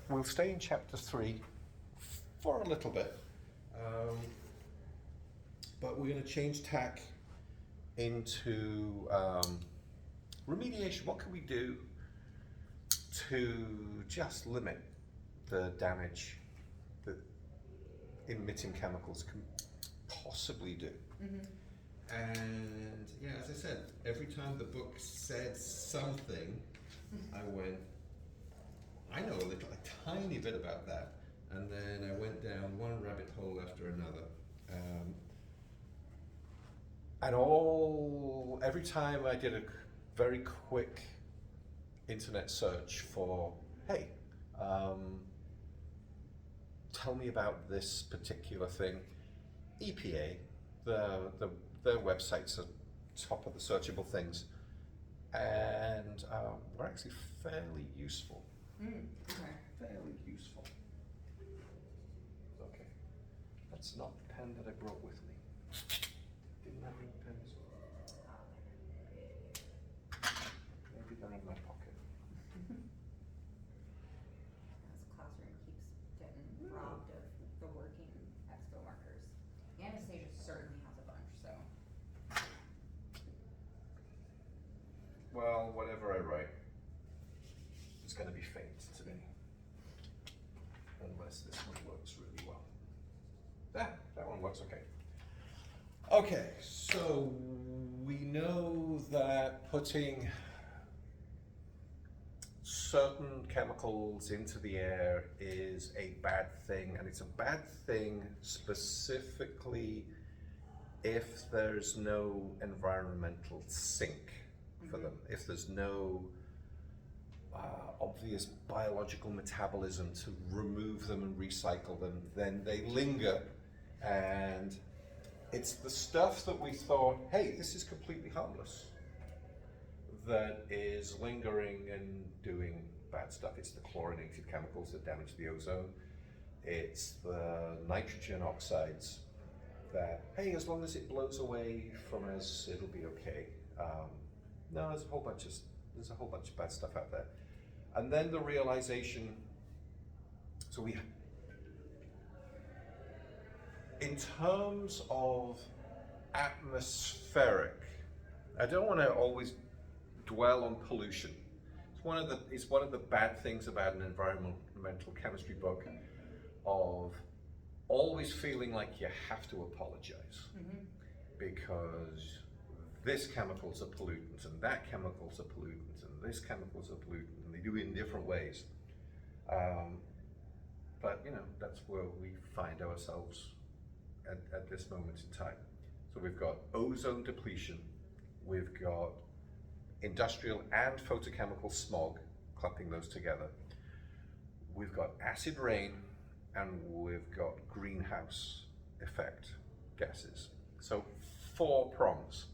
we'll stay in chapter 3 for a little bit, but we're going to change tack into remediation. What can we do to just limit the damage that emitting chemicals can possibly do? And yeah, as I said, every time the book said something, I went, I know a tiny bit about that. And then I went down one rabbit hole after another. Every time I did a very quick internet search for, hey, tell me about this particular thing, EPA, their websites are top of the searchable things, and were actually fairly useful. Okay. Fairly useful. Okay, that's not the pen that I brought with me. Didn't have any pens. Maybe they're in my pocket. As the classroom keeps getting robbed of the working expo markers. Anastasia certainly has a bunch, so. Well, whatever I write, it's going to be faint today. Unless this one works really well. That one works okay. Okay, so we know that putting certain chemicals into the air is a bad thing, and it's a bad thing specifically if there's no environmental sink for them, if there's no obvious biological metabolism to remove them and recycle them, then they linger, and it's the stuff that we thought, hey, this is completely harmless, that is lingering and doing bad stuff. It's the chlorinated chemicals that damage the ozone. It's the nitrogen oxides that, hey, as long as it blows away from us, it'll be okay. No, there's a whole bunch of bad stuff out there. And then the realization, so in terms of atmospheric, I don't want to always dwell on pollution. It's one of the bad things about an environmental chemistry book, of always feeling like you have to apologize because this chemical's a pollutant and that chemical's a pollutant and this chemical's a pollutant, and they do it in different ways. But you know, that's where we find ourselves at this moment in time. So we've got ozone depletion, we've got industrial and photochemical smog, clumping those together. We've got acid rain, and we've got greenhouse effect gases. So 4 prongs.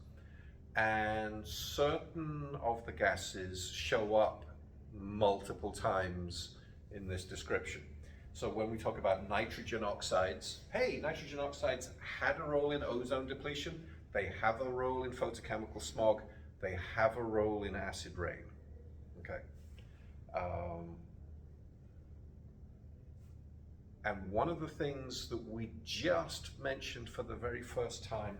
And certain of the gases show up multiple times in this description. So when we talk about nitrogen oxides, hey, nitrogen oxides had a role in ozone depletion, they have a role in photochemical smog, they have a role in acid rain. Okay. And one of the things that we just mentioned for the very first time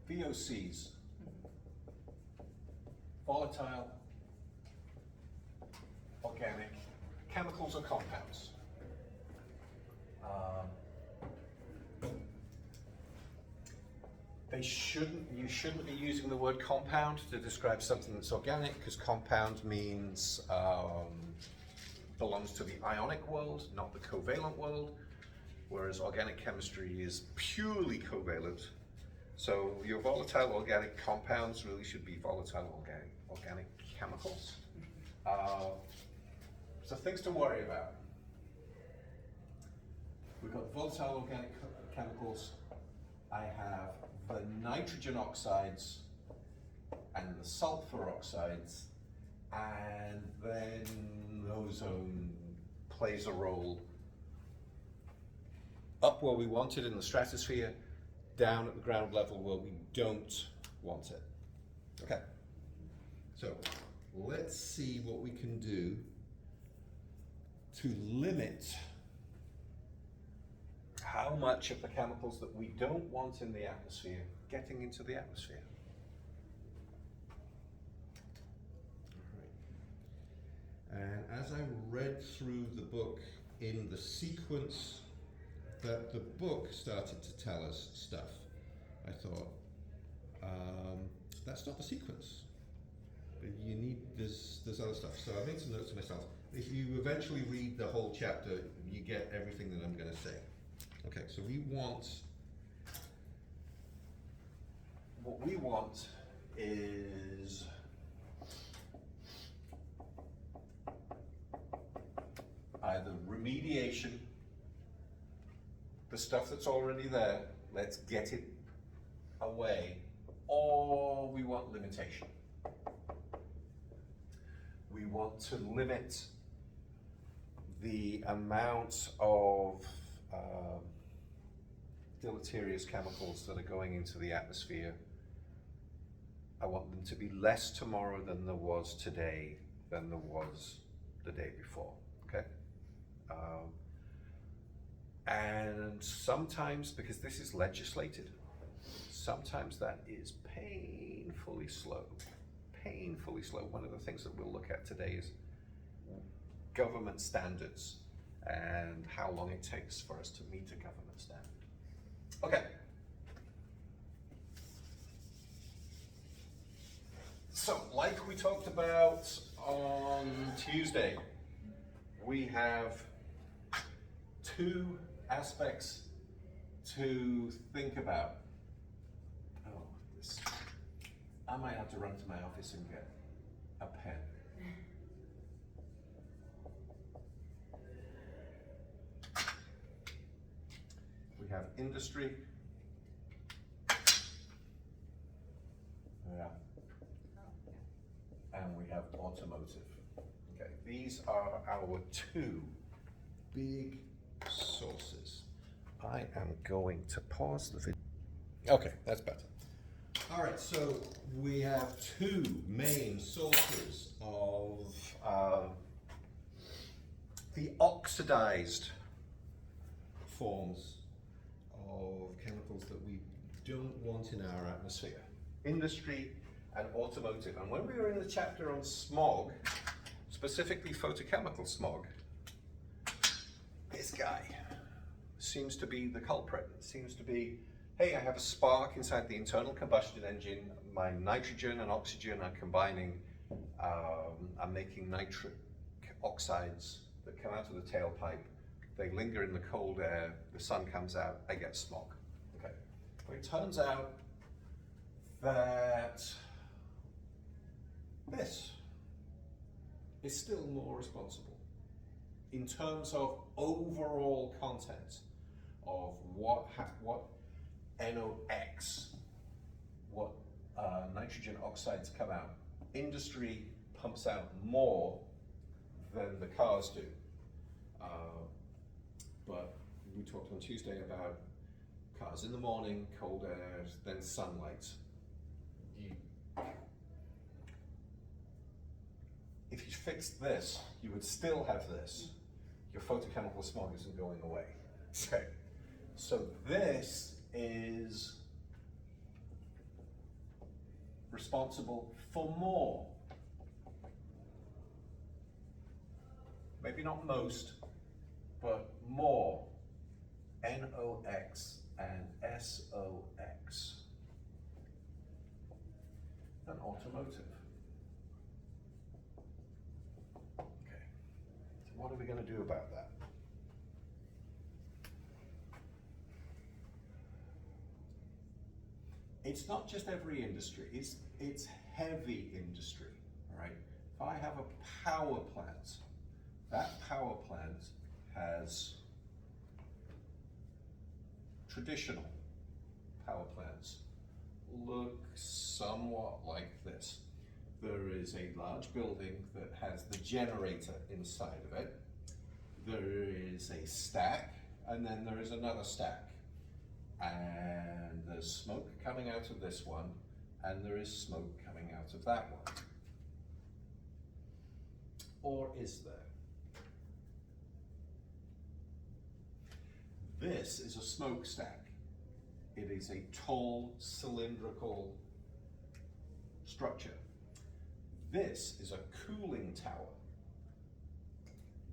VOCs, volatile, organic, chemicals or compounds. You shouldn't be using the word compound to describe something that's organic, because compound means belongs to the ionic world, not the covalent world, whereas organic chemistry is purely covalent. So your volatile organic compounds really should be volatile organic chemicals. So things to worry about. We've got volatile organic chemicals. I have the nitrogen oxides and the sulfur oxides, and then ozone plays a role up where we want it in the stratosphere, down at the ground level where we don't want it. Okay, so let's see what we can do to limit how much of the chemicals that we don't want in the atmosphere getting into the atmosphere. And as I read through the book in the sequence that the book started to tell us stuff, I thought, that's not the sequence. You need, there's other stuff. So I made some notes to myself. If you eventually read the whole chapter, you get everything that I'm going to say. Okay, so what we want is either remediation, the stuff that's already there, let's get it away, or we want limitation. We want to limit the amount of deleterious chemicals that are going into the atmosphere. I want them to be less tomorrow than there was today, than there was the day before, okay? And sometimes, because this is legislated, sometimes that is painfully slow. Painfully slow. One of the things that we'll look at today is government standards and how long it takes for us to meet a government standard. Okay. So, like we talked about on Tuesday, we have two aspects to think about. Oh, this. I might have to run to my office and get a pen. We have industry. Yeah. And we have automotive. Okay, these are our two big sources. I am going to pause the video. Okay, that's better. All right, so we have two main sources of the oxidized forms of chemicals that we don't want in our atmosphere. Industry and automotive. And when we were in the chapter on smog, specifically photochemical smog, this guy seems to be the culprit. It seems to be, hey, I have a spark inside the internal combustion engine, my nitrogen and oxygen are combining, I'm making nitric oxides that come out of the tailpipe, they linger in the cold air, the sun comes out, I get smog. Okay. Well, it turns out that this is still more responsible in terms of overall content of what NOx, what nitrogen oxides come out. Industry pumps out more than the cars do. But we talked on Tuesday about cars in the morning, cold air, then sunlight. If you fixed this, you would still have this. Your photochemical smog isn't going away. Okay. So this is responsible for more. Maybe not most, but more. NOx and SOx than automotive. Okay. So what are we going to do about that? It's not just every industry, it's heavy industry, all right? If I have a power plant, that power plant has traditional power plants look somewhat like this. There is a large building that has the generator inside of it. There is a stack, and then there is another stack. And there's smoke coming out of this one, and there is smoke coming out of that one. Or is there? This is a smokestack. It is a tall, cylindrical structure. This is a cooling tower.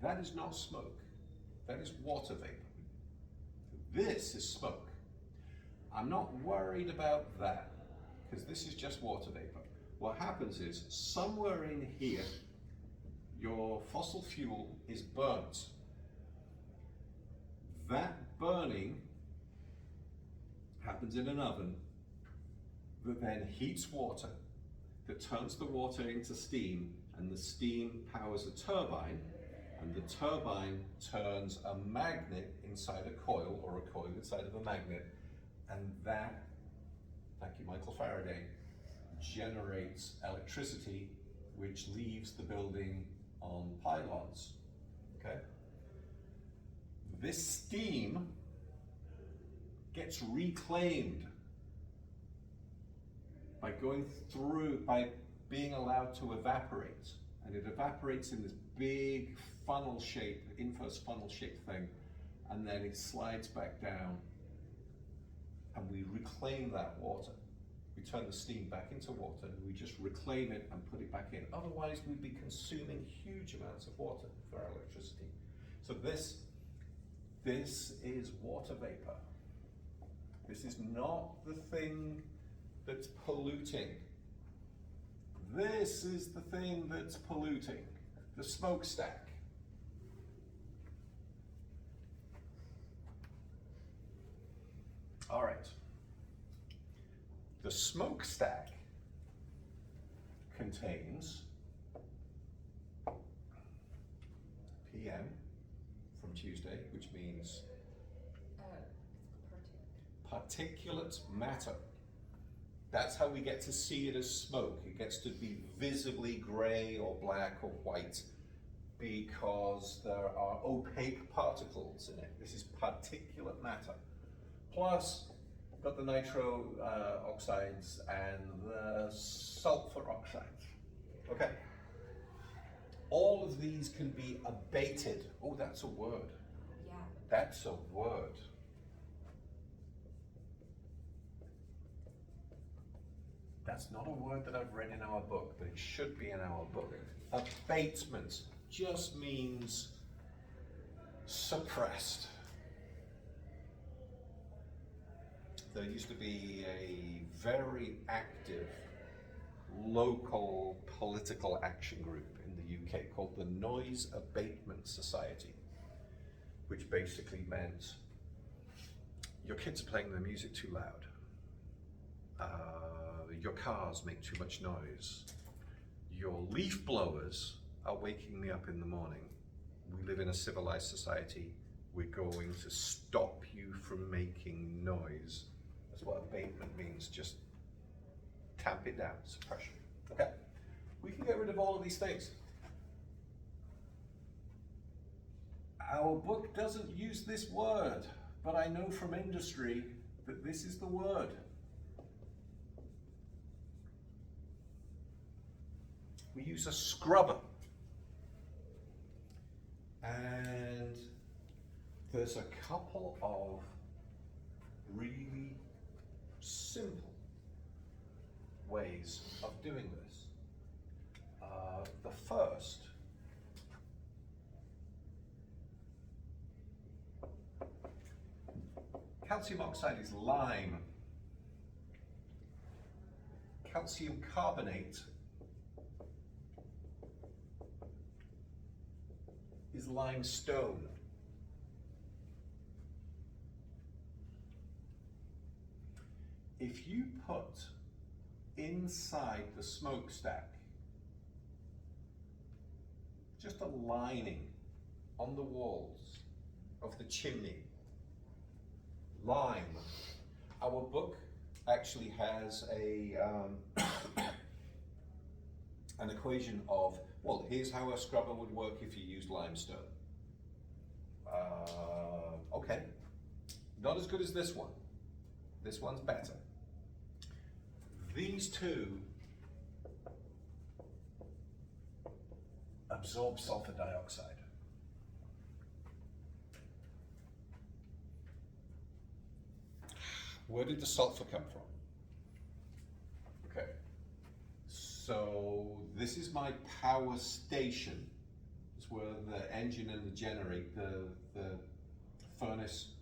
That is not smoke. That is water vapor. This is smoke. I'm not worried about that, because this is just water vapor. What happens is, somewhere in here, your fossil fuel is burnt. That burning happens in an oven that then heats water, that turns the water into steam, and the steam powers a turbine, and the turbine turns a magnet inside a coil, or a coil inside of a magnet, and that, thank you Michael Faraday, generates electricity which leaves the building on pylons, okay? This steam gets reclaimed by going through, by being allowed to evaporate. And it evaporates in this big funnel shape, inverse funnel shape thing, and then it slides back down, and we reclaim that water. We turn the steam back into water, and we just reclaim it and put it back in. Otherwise, we'd be consuming huge amounts of water for our electricity. So this is water vapor. This is not the thing that's polluting. This is the thing that's polluting, the smokestack. All right. The smokestack contains PM from Tuesday, which means particulate matter. That's how we get to see it as smoke. It gets to be visibly gray or black or white because there are opaque particles in it. This is particulate matter. Plus, we've got the nitro oxides and the sulfur oxides. Okay. All of these can be abated. Oh, that's a word. Yeah. That's a word. That's not a word that I've read in our book, but it should be in our book. Abatement just means suppressed. There used to be a very active local political action group in the UK called the Noise Abatement Society, which basically meant your kids are playing their music too loud. Your cars make too much noise. Your leaf blowers are waking me up in the morning. We live in a civilized society. We're going to stop you from making noise. That's what abatement means, just tamp it down, suppression. Okay, we can get rid of all of these things. Our book doesn't use this word, but I know from industry that this is the word. We use a scrubber. And there's a couple of really simple ways of doing this. The first calcium oxide is lime. Calcium carbonate is limestone. If you put inside the smokestack just a lining on the walls of the chimney, lime. Our book actually has a an equation of, well, here's how a scrubber would work if you used limestone. Okay, not as good as this one. This one's better. These two absorb sulfur dioxide. Where did the sulfur come from? Okay, so this is my power station. It's where the engine and the generator, the furnace,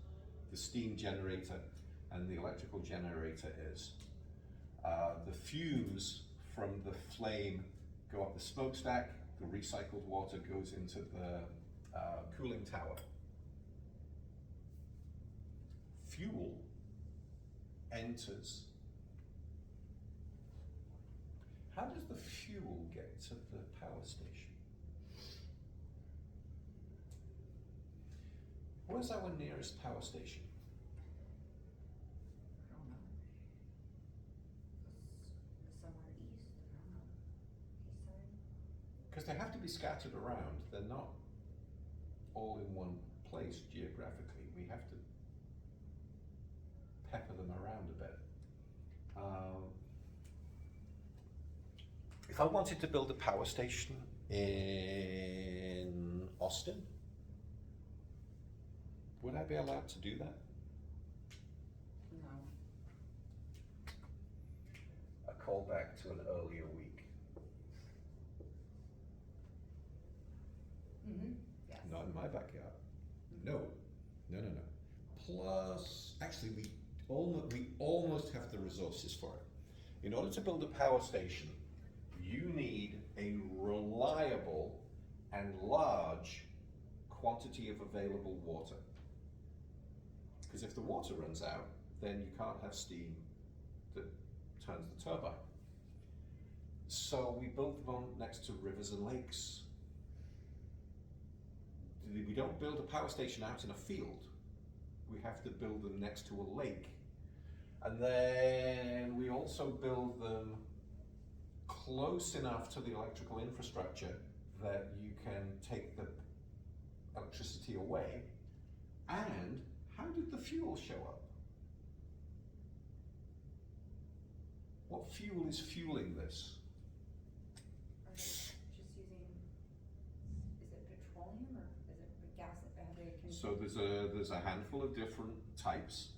the steam generator, and the electrical generator is. The fumes from the flame go up the smokestack, the recycled water goes into the cooling tower. Fuel enters. How does the fuel get to the power station? Where's our nearest power station? I don't know. Somewhere east, I don't know. East side? Because they have to be scattered around. They're not all in one place geographically. We have to pepper them around a bit. If I wanted to build a power station in Austin, would I be allowed to do that? No. A callback to an earlier week. Mm-hmm, yes. Not in my backyard. No. Plus, actually, we almost have the resources for it. In order to build a power station, you need a reliable and large quantity of available water. Because if the water runs out, then you can't have steam that turns the turbine. So we built them next to rivers and lakes. We don't build a power station out in a field. We have to build them next to a lake. And then we also build them close enough to the electrical infrastructure that you can take the electricity away. And how did the fuel show up? What fuel is fueling this? Are they just using, is it petroleum or is it gas? Have they So there's a handful of different types.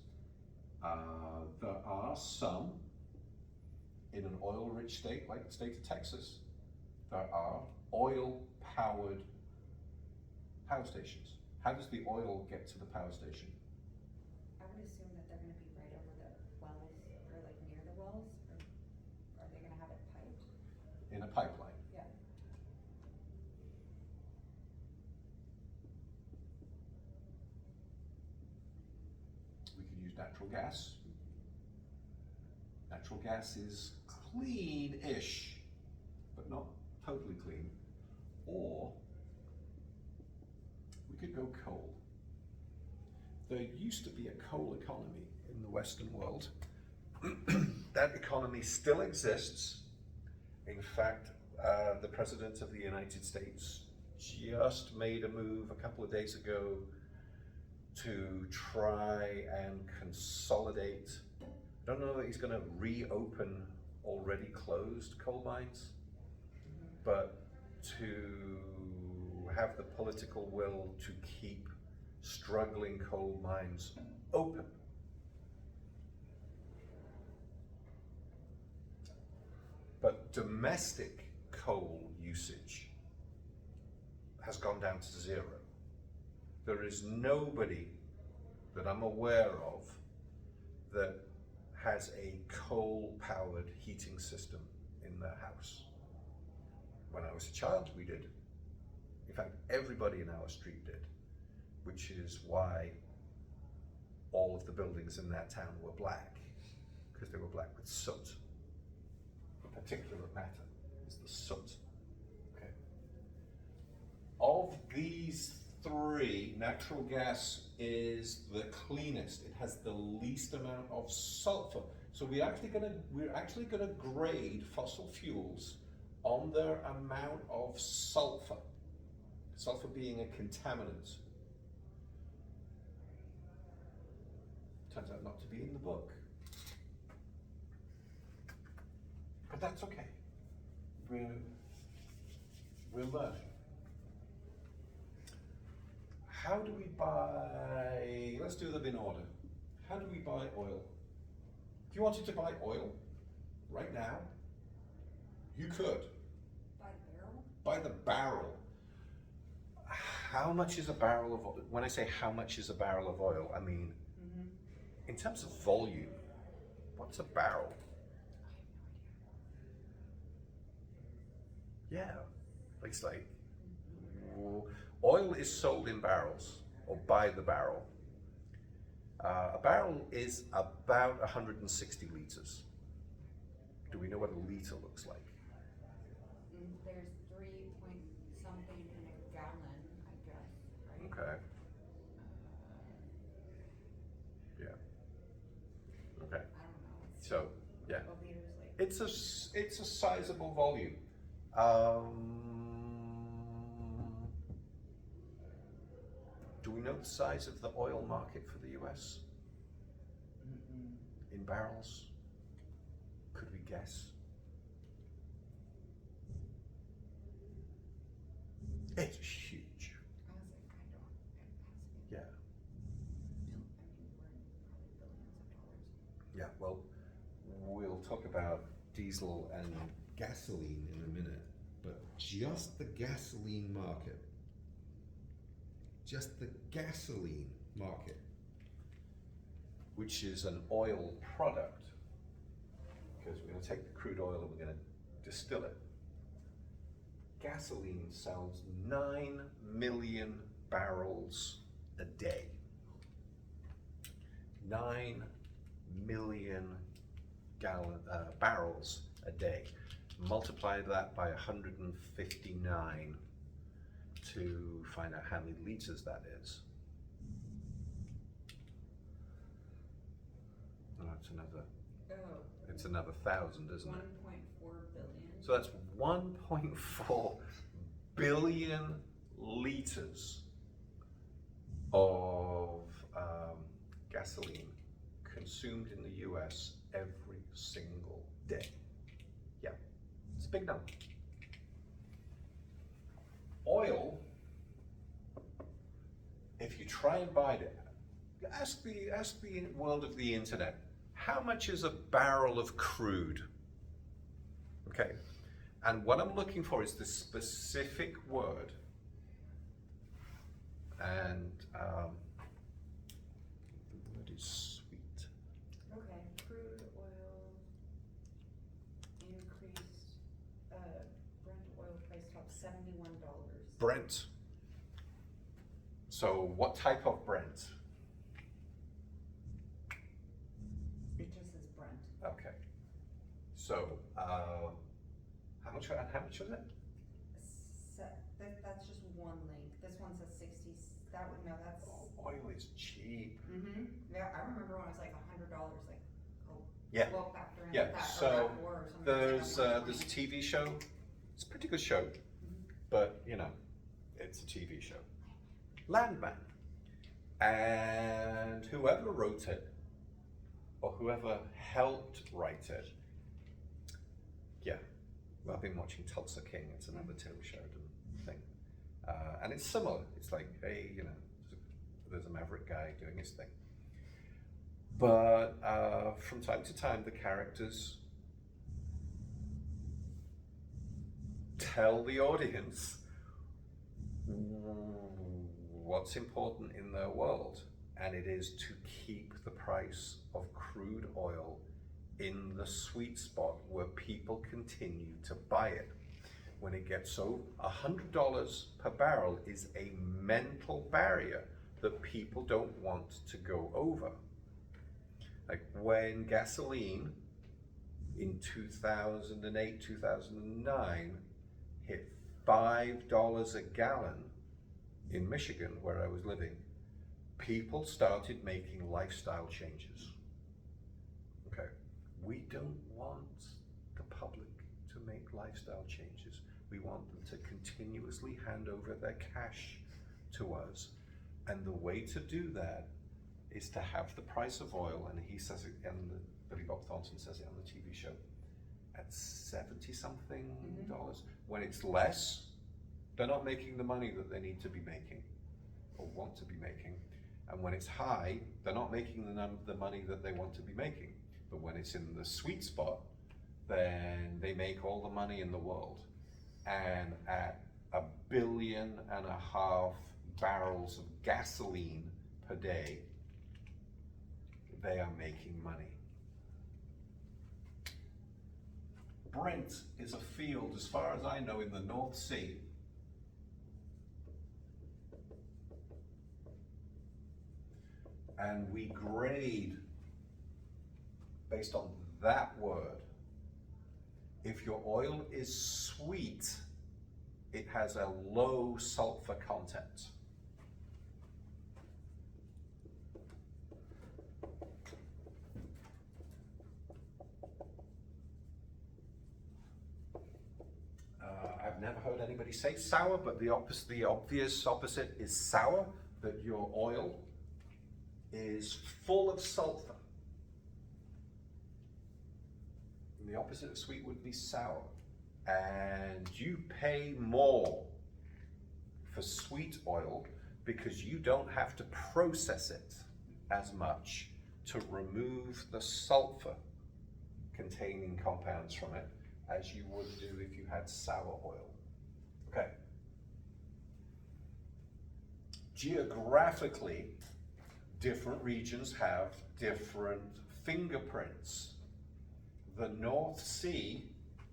There are some in an oil-rich state, like the state of Texas. There are oil-powered power stations. How does the oil get to the power station? I would assume that they're gonna be right over the wells, or like near the wells, or are they gonna have it piped? In a pipeline. Yeah. We could use natural gas. Natural gas is clean-ish, but not totally clean. Or we could go coal. There used to be a coal economy in the Western world. That economy still exists. In fact, the President of the United States just made a move a couple of days ago to try and consolidate. I don't know that he's going to reopen already closed coal mines, but to have the political will to keep struggling coal mines open. But domestic coal usage has gone down to zero. There is nobody that I'm aware of that has a coal-powered heating system in their house. When I was a child, we did. In fact, everybody in our street did, which is why all of the buildings in that town were black, because they were black with soot. The particular matter is the soot. Okay. Of these three, natural gas is the cleanest. It has the least amount of sulfur. So we're actually gonna grade fossil fuels on their amount of sulfur. Sulfur being a contaminant. Turns out not to be in the book. But that's okay. We're learning. How do we buy, let's do them in order. How do we buy oil? If you wanted to buy oil right now, you could. By the barrel? By the barrel. How much is a barrel of oil? When I say how much is a barrel of oil, I mean, in terms of volume, what's a barrel? Yeah, it's like, oil is sold in barrels, or by the barrel. A barrel is about 160 liters. Do we know what a liter looks like? There's 3 point something in a gallon, I guess, right? Okay. Yeah. Okay. I don't know. So, yeah. A liter's like. It's a sizable volume. Do we know the size of the oil market for the US? In barrels? Could we guess? It's huge. I was like, I don't. It has to be. Yeah. I mean, we're in probably billions of dollars. Yeah, well, we'll talk about diesel and gasoline in a minute, but just the gasoline market, which is an oil product, because we're going to take the crude oil and we're going to distill it. Gasoline sells 9 million barrels a day. 9 million barrels a day. Multiply that by 159 to find out how many liters that is. Oh, it's another 1,000, isn't it? 1.4 billion. So that's 1.4 billion liters of gasoline consumed in the US every single day. Yeah, it's a big number. Oil, if you try and buy it, ask the world of the internet, how much is a barrel of crude? Okay, and what I'm looking for is the specific word, and the word is sweet. Okay, crude oil increased, Brent oil price top $71. Brent. So what type of Brent? It just says Brent. Okay. So how much was it? That's just one link. This one says 60. That would no. That's. Oh, oil is cheap. Yeah, I remember when it was like $100. Like, Yeah. Well, factor in Yeah. that So or that war or something. there's a TV show. It's a pretty good show, but you know, it's a TV show. Landman, and whoever wrote it, or whoever helped write it, yeah. Well, I've been watching Tulsa King. It's another Taylor Sheridan thing, and it's similar. It's like, hey, you know, there's a maverick guy doing his thing. But from time to time, the characters tell the audience what's important in their world, and it is to keep the price of crude oil in the sweet spot where people continue to buy it. When it gets so $100 per barrel is a mental barrier that people don't want to go over. Like when gasoline in 2008, 2009 hit $5 a gallon in Michigan, where I was living, people started making lifestyle changes. Okay, we don't want the public to make lifestyle changes. We want them to continuously hand over their cash to us. And the way to do that is to have the price of oil, and he says it, and Billy Bob Thornton says it on the TV show, at 70 something Mhm. dollars. When it's less, they're not making the money that they need to be making or want to be making. And when it's high, they're not making the money that they want to be making. But when it's in the sweet spot, then they make all the money in the world. And at 1.5 billion barrels of gasoline per day, they are making money. Brent is a field, as far as I know, in the North Sea. And we grade based on that word. If your oil is sweet, it has a low sulfur content. I've never heard anybody say sour, but the obvious opposite is sour, that your oil is full of sulfur. And the opposite of sweet would be sour. And you pay more for sweet oil because you don't have to process it as much to remove the sulfur containing compounds from it as you would do if you had sour oil. Okay. Geographically, different regions have different fingerprints. The North Sea,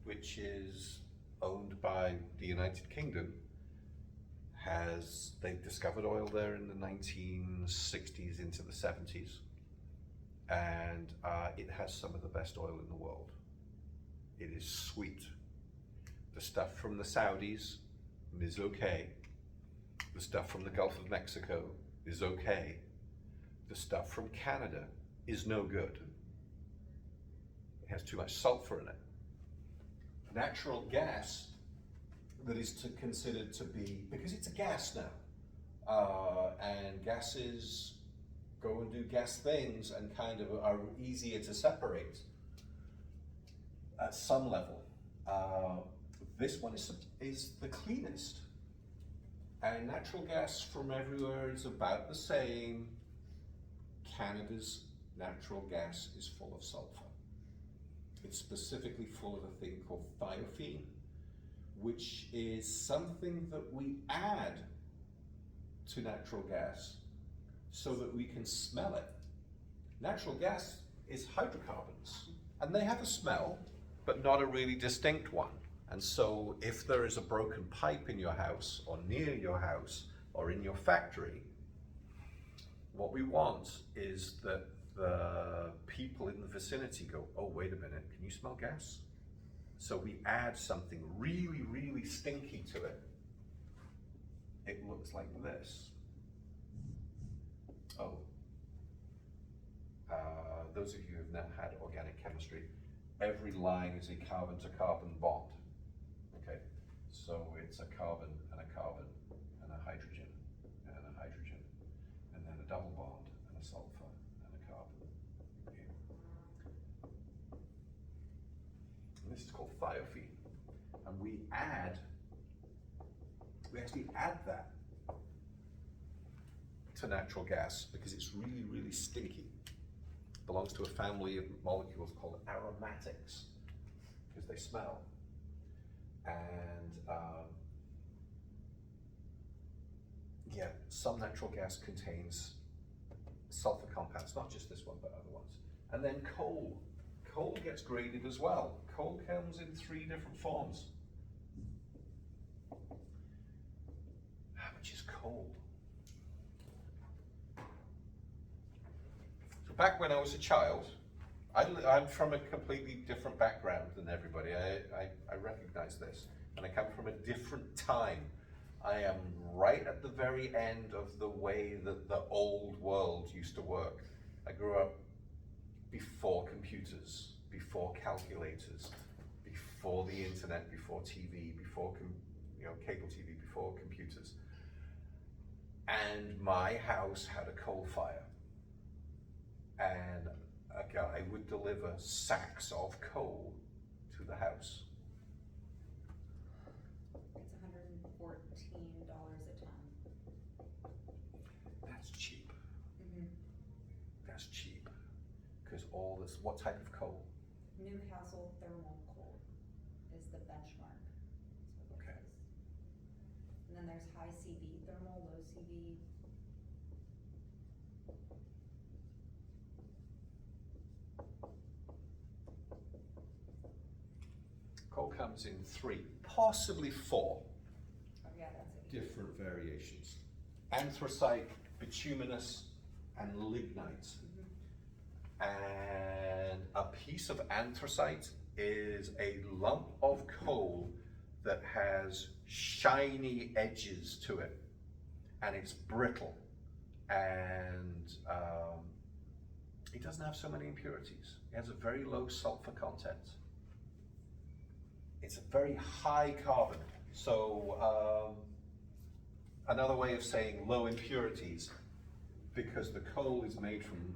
which is owned by the United Kingdom, they've discovered oil there in the 1960s into the 70s, and it has some of the best oil in the world. It is sweet. The stuff from the Saudis is okay. The stuff from the Gulf of Mexico is okay. The stuff from Canada is no good. It has too much sulfur in it. Natural gas that is considered to be, because it's a gas now, and gases go and do gas things and kind of are easier to separate at some level. This one is the cleanest. And natural gas from everywhere is about the same. Canada's natural gas is full of sulfur. It's specifically full of a thing called thiophene, which is something that we add to natural gas so that we can smell it. Natural gas is hydrocarbons, and they have a smell, but not a really distinct one. And so if there is a broken pipe in your house or near your house or in your factory, what we want is that the people in the vicinity go, oh, wait a minute, can you smell gas? So we add something really, really stinky to it. It looks like this. Oh, those of you who have now had organic chemistry, every line is a carbon-to-carbon bond. Okay, so it's a carbon and a hydrogen and a hydrogen, and then a double bond and a sulfur and a carbon. Okay. And this is called thiophene, and we actually add that to natural gas because it's really, really stinky. It belongs to a family of molecules called aromatics because they smell. And yeah, some natural gas contains sulfur compounds, not just this one, but other ones. And then coal. Coal gets graded as well. Coal comes in 3 different forms. How much is coal? So back when I was a child, I'm from a completely different background than everybody. I recognize this. And I come from a different time. I am right at the very end of the way that the old world used to work. I grew up before computers, before calculators, before the internet, before TV, before cable TV, before computers. And my house had a coal fire. And a guy would deliver sacks of coal to the house? It's $114 a ton. That's cheap. Mm-hmm. That's cheap. Because all this, what type of coal? Newcastle thermal coal is the benchmark. That's what it Okay. is. And then there's high CV thermal, low CV. Coal comes in 3, possibly 4 Oh yeah, that's it. different variations. Anthracite, bituminous, and lignite. And a piece of anthracite is a lump of coal that has shiny edges to it, and it's brittle, and it doesn't have so many impurities. It has a very low sulfur content. It's a very high carbon. So another way of saying low impurities, because the coal is made from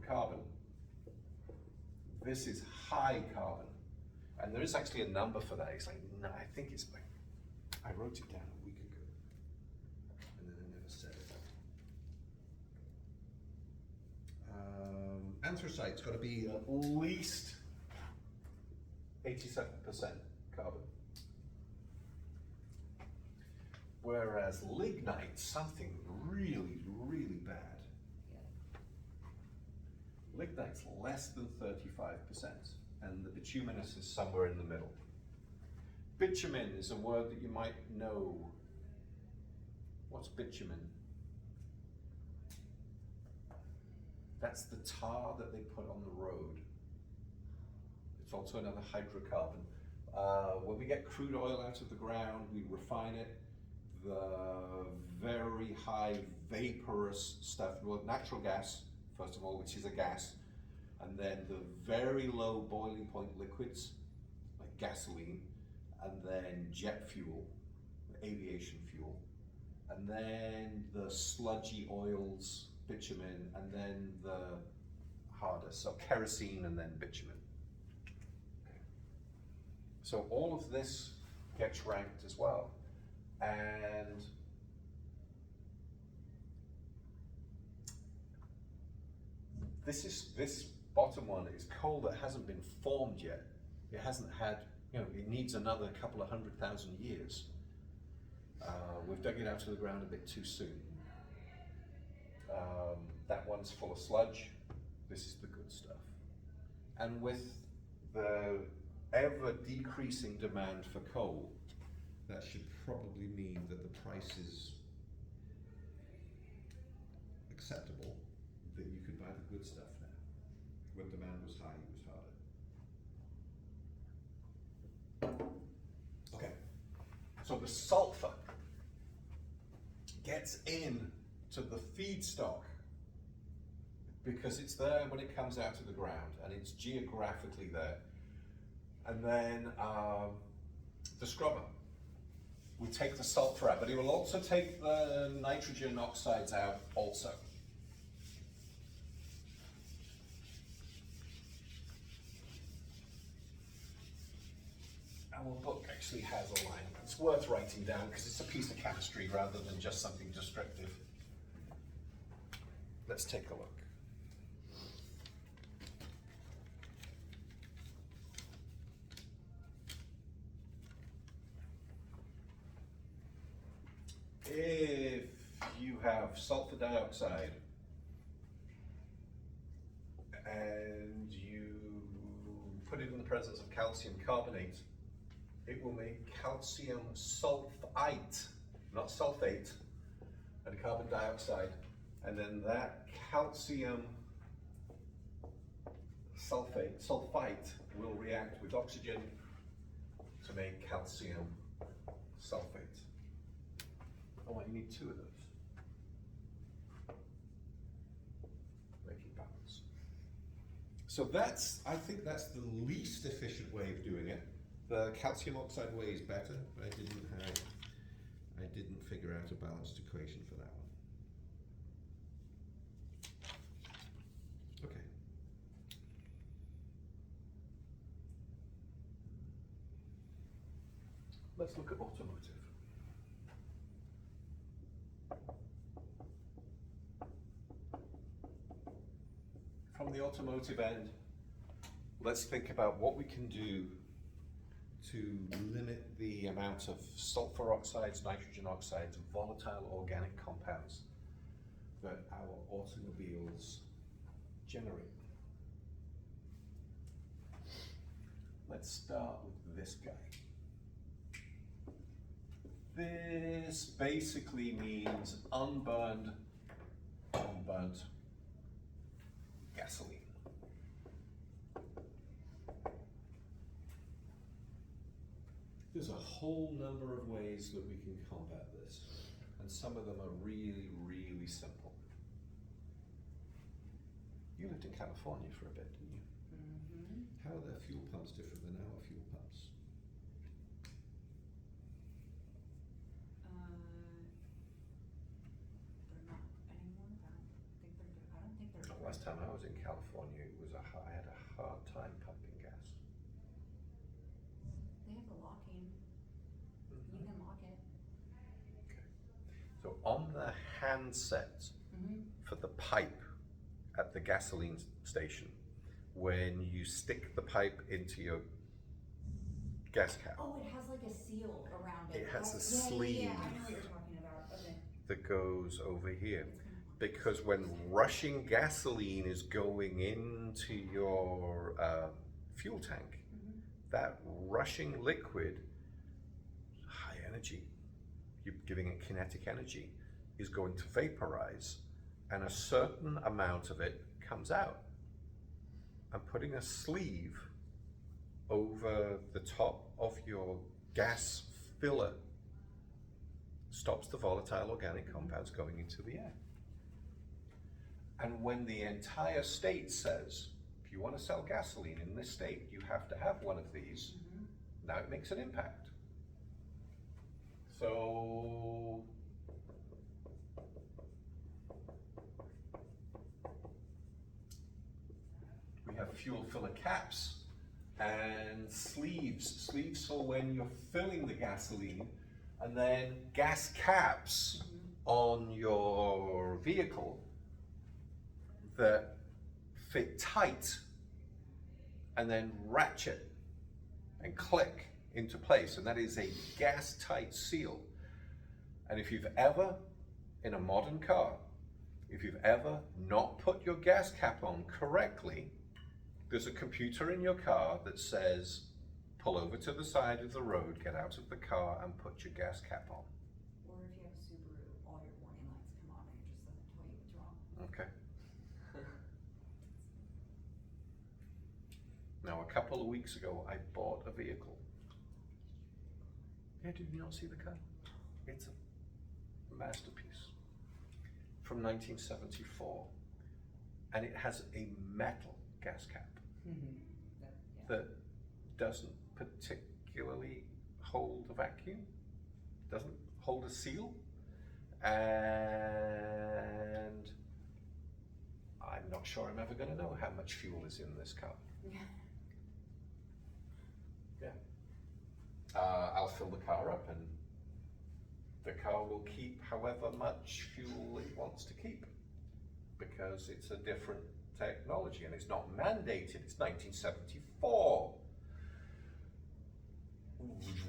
carbon. This is high carbon. And there is actually a number for that. It's like, no, I think it's like, I wrote it down a week ago. And then I never said it. Anthracite's got to be at least 87% carbon. Whereas lignite's something really, really bad. Lignite's less than 35%, and the bituminous is somewhere in the middle. Bitumen is a word that you might know. What's bitumen? That's the tar that they put on the road. It's also another hydrocarbon. When we get crude oil out of the ground, we refine it. The very high vaporous stuff, well, natural gas, first of all, which is a gas, and then the very low boiling point liquids, like gasoline, and then jet fuel, aviation fuel, and then the sludgy oils, bitumen, and then the harder, so kerosene and then bitumen. So all of this gets ranked as well. And this bottom one is coal that hasn't been formed yet. It hasn't had, it needs another couple of 100,000 years. We've dug it out of the ground a bit too soon. That one's full of sludge. This is the good stuff. And with the ever decreasing demand for coal, that should probably mean that the price is acceptable, that you could buy the good stuff now. When demand was high, it was harder. Okay, so the sulfur gets in to the feedstock because it's there when it comes out of the ground and it's geographically there. And then the scrubber will take the sulfur out, but it will also take the nitrogen oxides out also. Our book actually has a line. It's worth writing down because it's a piece of chemistry rather than just something descriptive. Let's take a look. If you have sulfur dioxide and you put it in the presence of calcium carbonate, it will make calcium sulfite, not sulfate, and carbon dioxide. And then that calcium sulfite will react with oxygen to make calcium sulfate. Oh, you need 2 of those. Make it balance. So I think that's the least efficient way of doing it. The calcium oxide way is better, but I didn't figure out a balanced equation for that one. Okay. let's look at automotive. From the automotive end, let's think about what we can do to limit the amount of sulfur oxides, nitrogen oxides, volatile organic compounds that our automobiles generate. Let's start with this guy. This basically means unburned gasoline. There's a whole number of ways that we can combat this, and some of them are really, really simple. You lived in California for a bit, didn't you? Mm-hmm. How are their fuel pumps different than our fuel pumps? They're not anymore. I don't think they're. The last time I was in California, I had a hard time pumping gas. They have the locking. You can lock it. Okay. So on the handset for the pipe at the gasoline station, when you stick the pipe into your gas cap, Oh, it has like a seal around it. It has a Yeah, sleeve. Yeah, I know what you're talking about. Okay. that goes over here. It's gonna look Because when rushing gasoline is going into your fuel tank, that rushing liquid, high energy, you're giving it kinetic energy, is going to vaporize, and a certain amount of it comes out. And putting a sleeve over the top of your gas filler stops the volatile organic compounds going into the air. And when the entire state says, if you want to sell gasoline in this state, you have to have one of these, now it makes an impact. So, we have fuel filler caps and sleeves. Sleeves for when you're filling the gasoline, and then gas caps on your vehicle that fit tight and then ratchet and click into place, and that is a gas tight seal. And if you've ever, in a modern car, if you've ever not put your gas cap on correctly, there's a computer in your car that says, pull over to the side of the road, get out of the car and put your gas cap on. Or if you have a Subaru, all your warning lights come on and it just doesn't tell you what's wrong. Okay. Now, a couple of weeks ago, I bought a vehicle. Yeah, did you not see the car? It's a masterpiece from 1974, and it has a metal gas cap that doesn't particularly hold a vacuum, doesn't hold a seal, and I'm not sure I'm ever going to know how much fuel is in this car. Yeah. I'll fill the car up and the car will keep however much fuel it wants to keep, because it's a different technology and it's not mandated. It's 1974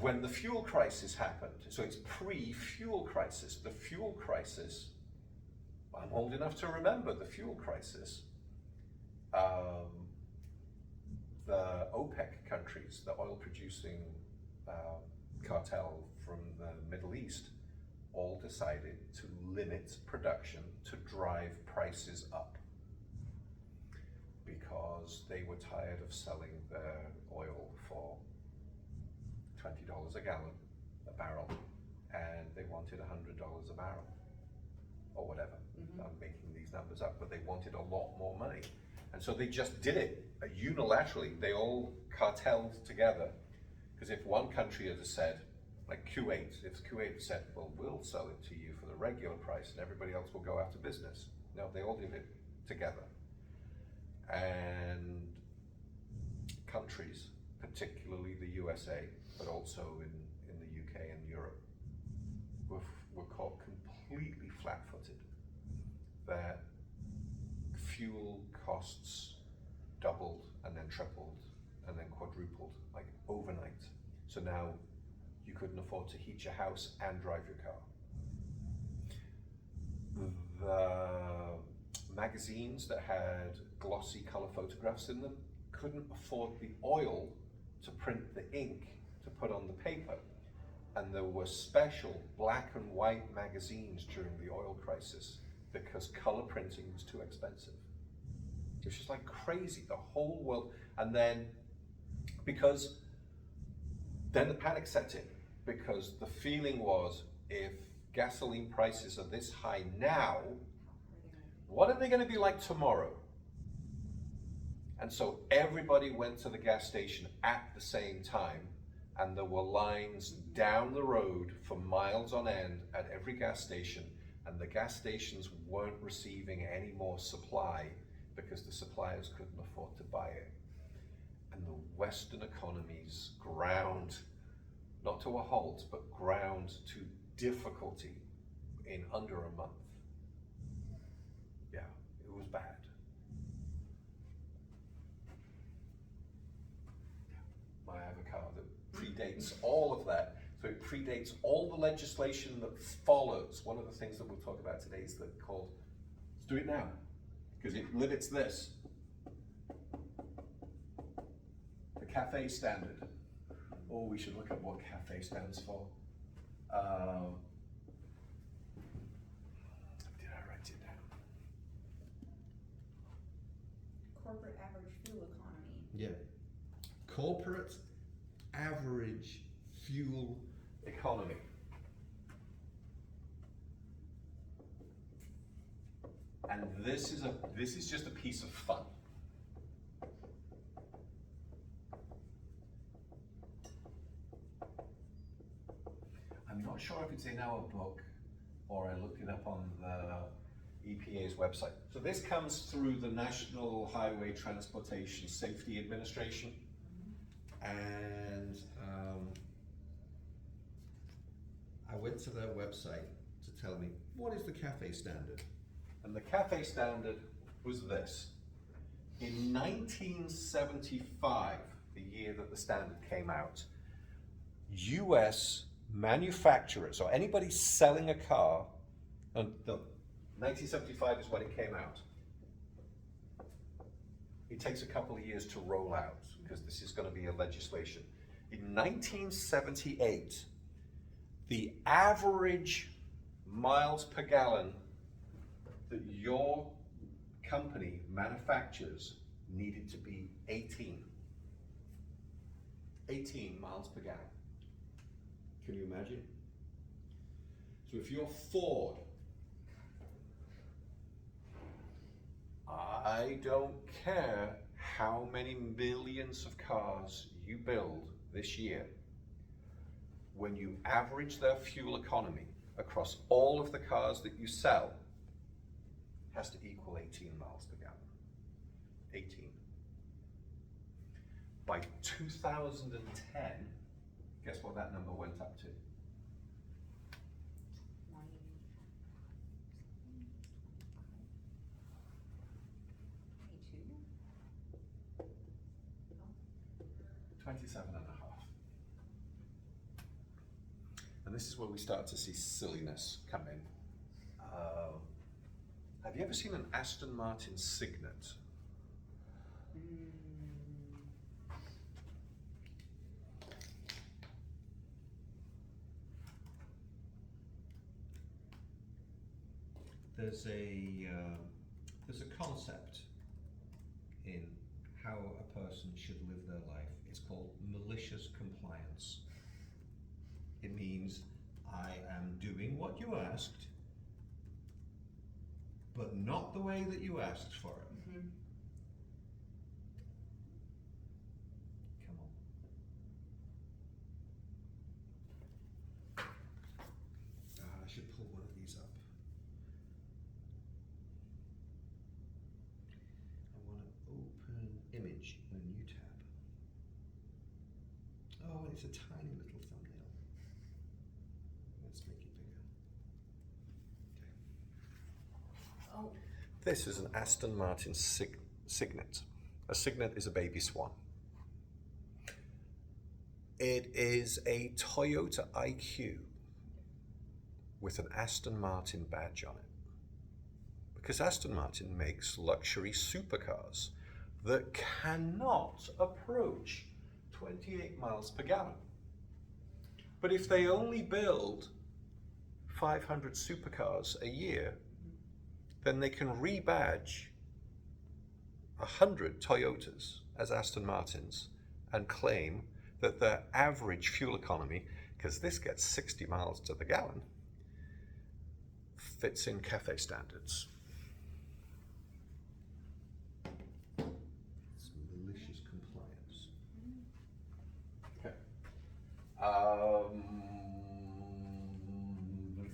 when the fuel crisis happened. So it's pre-fuel crisis. The fuel crisis, I'm old enough to remember the fuel crisis. The OPEC countries, the oil producing cartel from the Middle East, all decided to limit production to drive prices up, because they were tired of selling their oil for $20 a gallon, a barrel, and they wanted $100 a barrel, or whatever. I'm making these numbers up, but they wanted a lot more money. And so they just did it unilaterally. They all cartelled together, because if one country had said, like Kuwait, if Kuwait had said, well, we'll sell it to you for the regular price and everybody else will go out of business. No, they all did it together. And countries, particularly the USA, but also in the that fuel costs doubled and then tripled and then quadrupled, like overnight. So now you couldn't afford to heat your house and drive your car. The magazines that had glossy color photographs in them couldn't afford the oil to print the ink to put on the paper. And there were special black and white magazines during the oil crisis because color printing was too expensive. It was just like crazy, the whole world. And then, because then the panic set in, because the feeling was, if gasoline prices are this high now, what are they going to be like tomorrow? And so everybody went to the gas station at the same time, and there were lines down the road for miles on end at every gas station, and the gas stations weren't receiving any more supply because the suppliers couldn't afford to buy it. And the Western economies ground, not to a halt, but ground to difficulty in under a month. Yeah, it was bad. I have a car that predates all of that. So it predates all the legislation that follows. One of the things that we'll talk about today is called, let's do it now, because it limits this. The CAFE standard. Oh, we should look at what CAFE stands for. Did I write it down? Corporate average fuel economy. Yeah. Corporate average fuel Economy. And this is just a piece of fun. I'm not sure if it's in our book or I looked it up on the EPA's website. So this comes through the National Highway Transportation Safety Administration. and I went to their website to tell me, what is the CAFE standard? And the CAFE standard was this. In 1975, the year that the standard came out, US manufacturers, or anybody selling a car, and 1975 is when it came out. It takes a couple of years to roll out because this is going to be a legislation. In 1978, the average miles per gallon that your company manufactures needed to be 18 miles per gallon. Can you imagine? So if you're Ford, I don't care how many millions of cars you build this year, when you average their fuel economy across all of the cars that you sell, it has to equal 18 miles per gallon. 18. By 2010, guess what that number went up to? 27 and a half. And this is where we start to see silliness come in. Have you ever seen an Aston Martin Signet? There's a concept in how a person should live their life. It's called malicious compliance. It means I am doing what you asked, but not the way that you asked for it. Mm-hmm. Come on. I should pull one of these up. I want to open image in a new tab. Oh, it's a tiny little thumbnail. Let's make it bigger. Oh, This is an Aston Martin Signet. A Signet is a baby swan. It is a Toyota IQ with an Aston Martin badge on it. Because Aston Martin makes luxury supercars that cannot approach 28 miles per gallon. But if they only build 500 supercars a year, then they can rebadge 100 Toyotas as Aston Martins and claim that their average fuel economy, because this gets 60 miles to the gallon, fits in cafe standards. It's malicious compliance. Okay.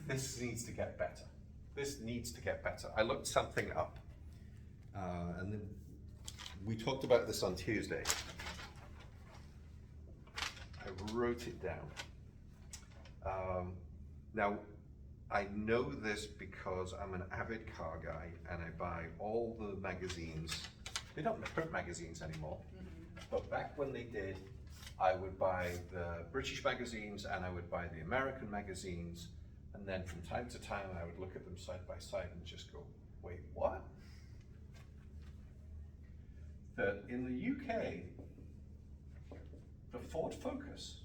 This needs to get better. This needs to get better. I looked something up. And then We talked about this on Tuesday. I wrote it down. Now, I know this because I'm an avid car guy and I buy all the magazines. They don't print magazines anymore, but back when they did, I would buy the British magazines and I would buy the American magazines, and then from time to time I would look at them side by side and just go, wait, what? That in the UK, the Ford Focus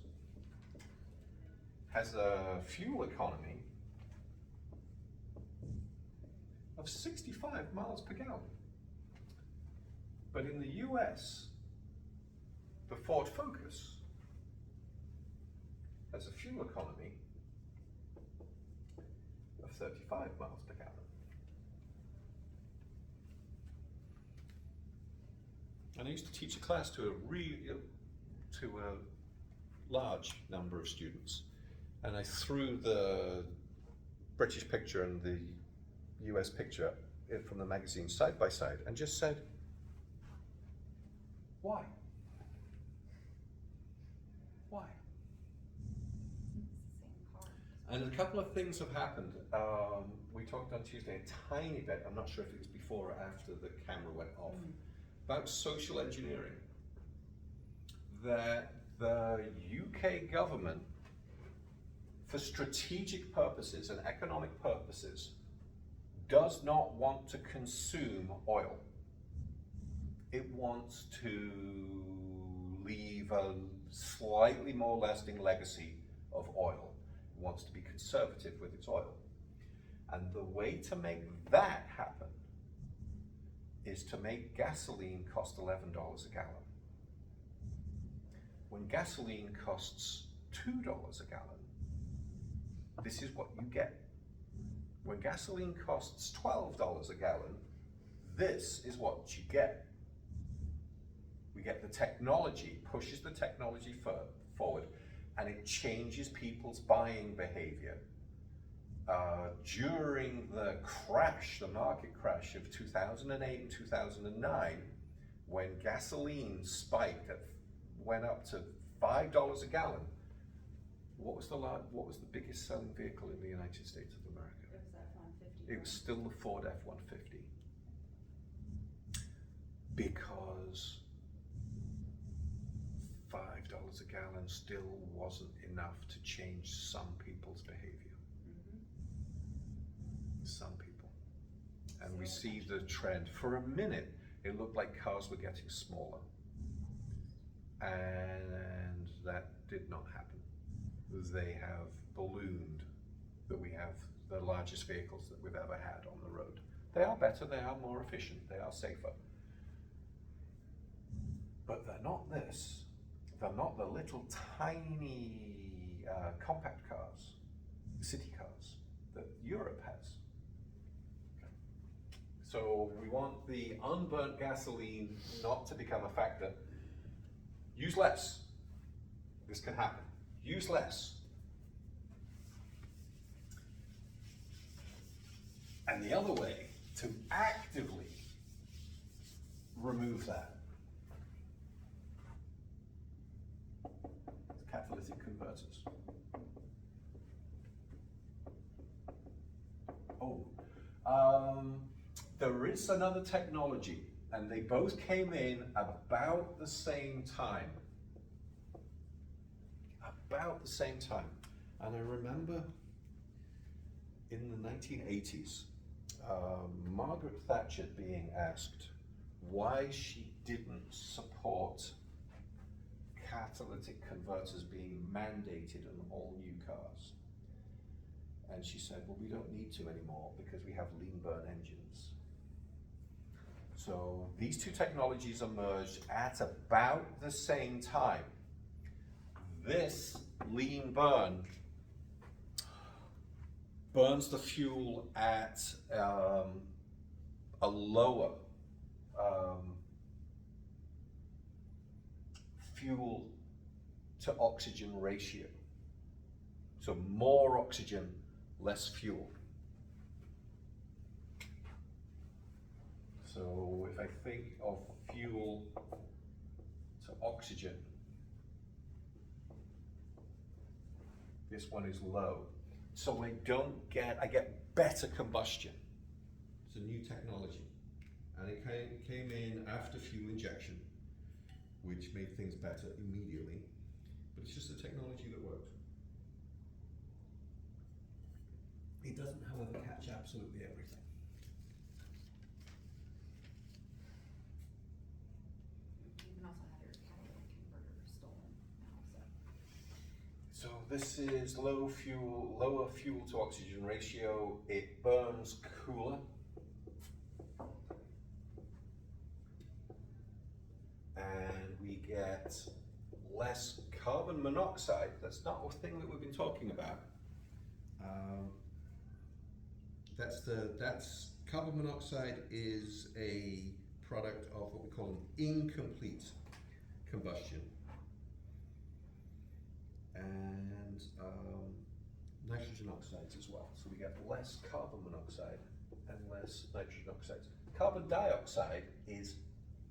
has a fuel economy of 65 miles per gallon. But in the US, the Ford Focus has a fuel economy of 35 miles per gallon. And I used to teach a class to a large number of students, and I threw the British picture and the US picture from the magazine side by side and just said, why? Why? it's the same car. And a couple of things have happened. We talked on Tuesday a tiny bit, I'm not sure if it was before or after the camera went off, about social engineering. That the UK government, for strategic purposes and economic purposes, does not want to consume oil. It wants to leave a slightly more lasting legacy of oil. It wants to be conservative with its oil. And the way to make that happen is to make gasoline cost $11 a gallon. When gasoline costs $2 a gallon, this is what you get. When gasoline costs $12 a gallon, this is what you get. We get the technology, pushes the technology forward, and it changes people's buying behavior. During the crash, the market crash of 2008 and 2009, when gasoline spiked, went up to $5 a gallon, what was the biggest selling vehicle in the United States of America? It was F-150. It was still the Ford F-150. Because $5 a gallon still wasn't enough to change some people's behavior. Some people. And we see the trend. For a minute, it looked like cars were getting smaller. And that did not happen. They have ballooned, that we have the largest vehicles that we've ever had on the road. They are better, they are more efficient, they are safer. But they're not this. They're not the little tiny compact cars, city cars, that Europe has. So we want the unburnt gasoline not to become a factor. Use less. This can happen. Use less. And the other way to actively remove that is catalytic converters. There is another technology, and they both came in about the same time. About the same time. And I remember in the 1980s, Margaret Thatcher being asked why she didn't support catalytic converters being mandated on all new cars. And she said, well, we don't need to anymore because we have lean burn engines. So these two technologies emerged at about the same time. This lean burn burns the fuel at a lower fuel to oxygen ratio. So more oxygen, less fuel. So if I think of fuel to oxygen, this one is low. So I get better combustion. It's a new technology, and it came in after fuel injection, which made things better immediately, but it's just a technology that works. It doesn't, however, catch absolutely everything. You can also have your catalytic converter stolen now, so. So this is lower fuel to oxygen ratio. It burns cooler. And we get less carbon monoxide. That's not a thing that we've been talking about. That's carbon monoxide is a product of what we call an incomplete combustion, and Nitrogen oxides as well. So we get less carbon monoxide and less nitrogen oxides. Carbon dioxide is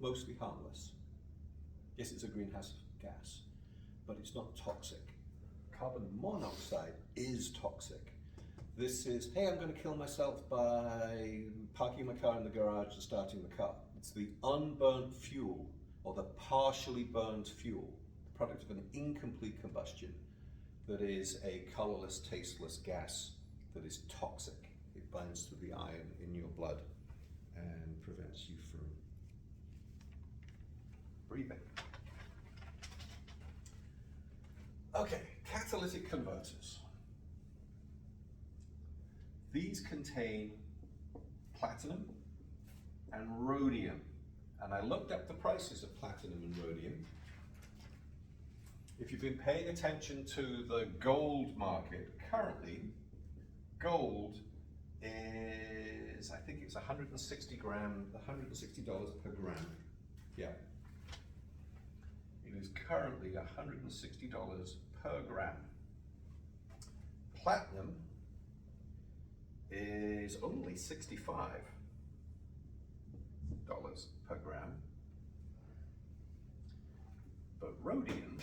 mostly harmless. Yes, it's a greenhouse gas, but it's not toxic. Carbon monoxide is toxic. This is, hey, I'm going to kill myself by parking my car in the garage and starting the car. It's the unburnt fuel, or the partially burnt fuel, the product of an incomplete combustion, that is a colorless, tasteless gas that is toxic. It binds to the iron in your blood and prevents you from breathing. Okay, catalytic converters. These contain platinum and rhodium. And I looked up the prices of platinum and rhodium. If you've been paying attention to the gold market, currently, gold is, I think it's $160 per gram. Yeah. It is currently $160 per gram. Platinum is only $65 per gram. But rhodium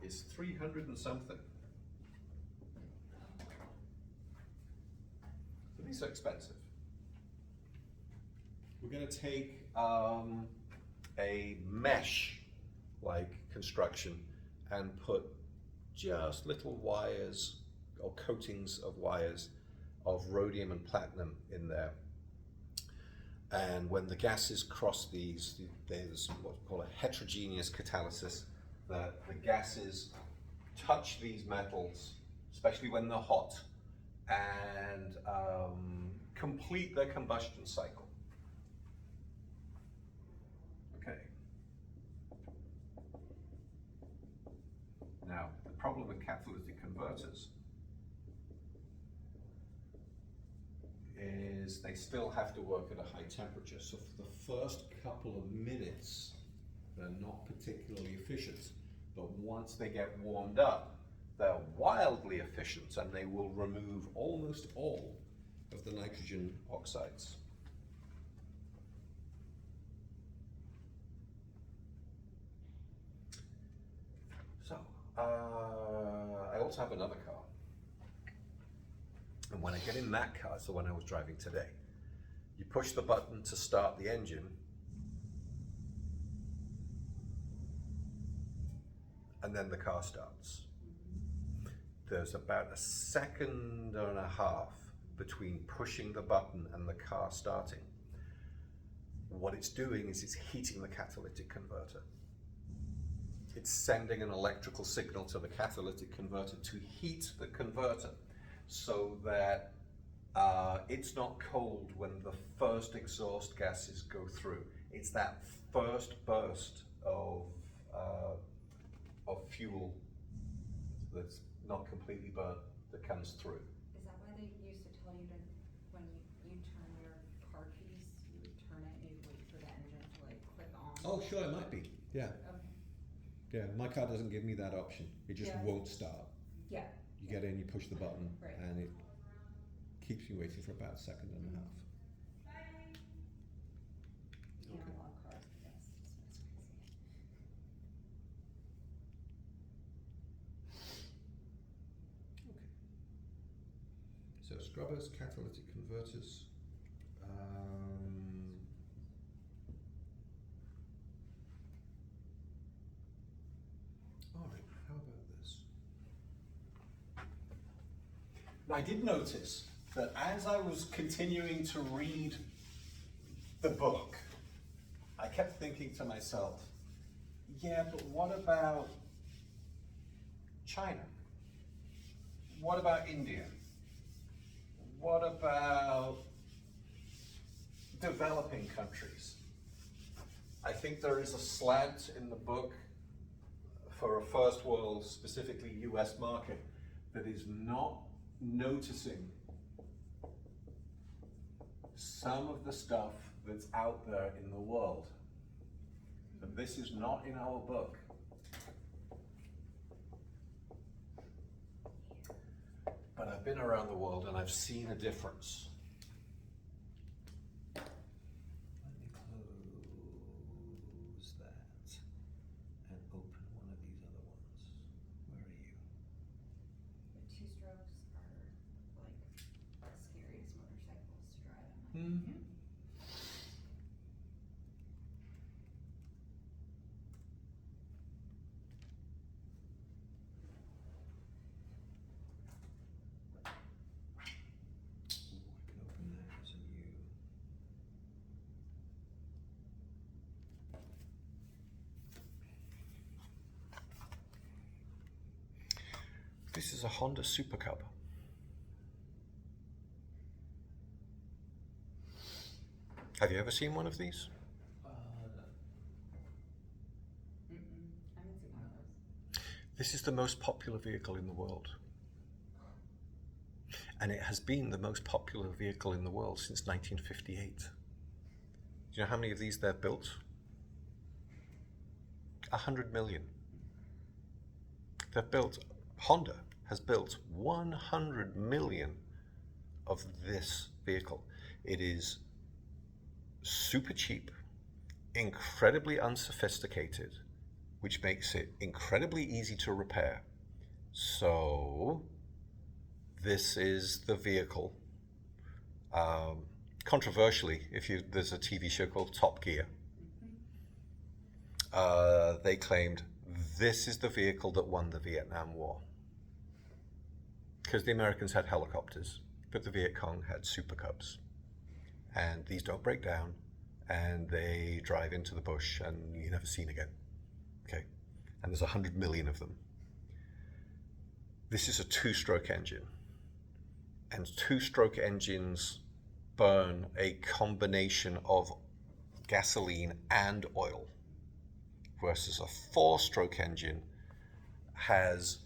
is 300 and something. So these are expensive. We're going to take a mesh-like construction and put just little wires or coatings of wires of rhodium and platinum in there. And when the gases cross these, there's what's called a heterogeneous catalysis, that the gases touch these metals, especially when they're hot, and complete their combustion cycle. Okay. Now, the problem with catalytic converters is they still have to work at a high temperature. So for the first couple of minutes, they're not particularly efficient. But once they get warmed up, they're wildly efficient, and they will remove almost all of the nitrogen oxides. So, I also have another car. And when I get in that car, so when I was driving today, you push the button to start the engine, and then the car starts. There's about a second and a half between pushing the button and the car starting. What it's doing is it's heating the catalytic converter. It's sending an electrical signal to the catalytic converter to heat the converter so that it's not cold when the first exhaust gases go through. It's that first burst of fuel that's not completely burnt that comes through. Is that why they used to tell you to, when you turn your car keys, you would turn it and you'd wait for the engine to like click on? Oh, sure, it might be. Yeah. Okay. Yeah, my car doesn't give me that option. It just Yeah. won't start. Yeah. You get in, you push the button, Right. and it keeps you waiting for about a second and a half. Yeah, a lot of cars, that's crazy. Okay. So scrubbers, catalytic converters. All right, how about this? I did notice that as I was continuing to read the book, I kept thinking to myself, yeah, but what about China? What about India? What about developing countries? I think there is a slant in the book for a first world, specifically US market, that is not noticing some of the stuff that's out there in the world. And this is not in our book. But I've been around the world and I've seen a difference. Let me close that and open one of these other ones. Where are you? The two strokes are like the scariest motorcycles to drive in my Mm-hmm. opinion. Ooh, I can open that as a new. This is a Honda Super Cub. Have you ever seen one of these? No. I haven't seen one of those. This is the most popular vehicle in the world. And it has been the most popular vehicle in the world since 1958. Do you know how many of these they've built? 100 million. Honda has built 100 million of this vehicle. It is super cheap, incredibly unsophisticated, which makes it incredibly easy to repair. So this is the vehicle. Controversially, there's a TV show called Top Gear. They claimed this is the vehicle that won the Vietnam War. Because the Americans had helicopters, but the Viet Cong had Super Cubs. And these don't break down, and they drive into the bush and you're never seen again. Okay? And there's 100 million of them. This is a two-stroke engine. And two-stroke engines burn a combination of gasoline and oil, versus a four-stroke engine has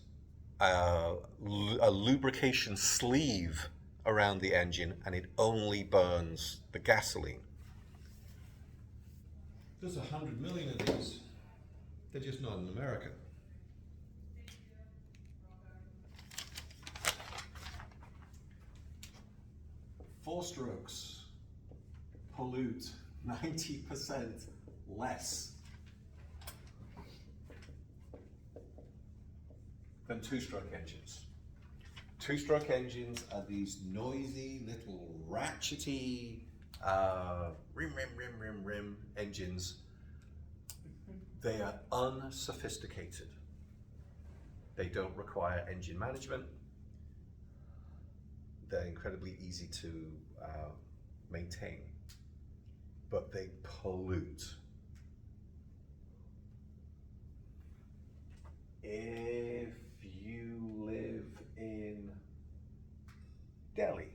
a lubrication sleeve around the engine and it only burns the gasoline. There's 100 million of these. They're just not in America. Four strokes pollute 90% less than two-stroke engines. Two-stroke engines are these noisy, little ratchety, rim, rim, rim, rim, rim engines. They are unsophisticated. They don't require engine management. They're incredibly easy to maintain, but they pollute. If you live in Delhi,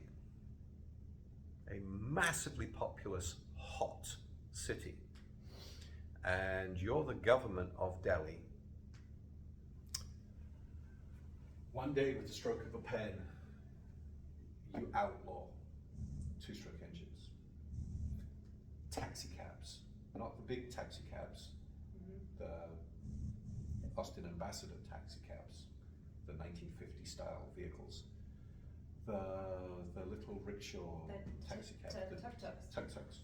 a massively populous, hot city, and you're the government of Delhi, one day with the stroke of a pen, you outlaw two-stroke engines. Taxi cabs, not the big taxi cabs, the Austin Ambassador taxi cabs, the 1950 style vehicles, the little rickshaw taxi cabs, the tuk-tuks. tuk-tuks.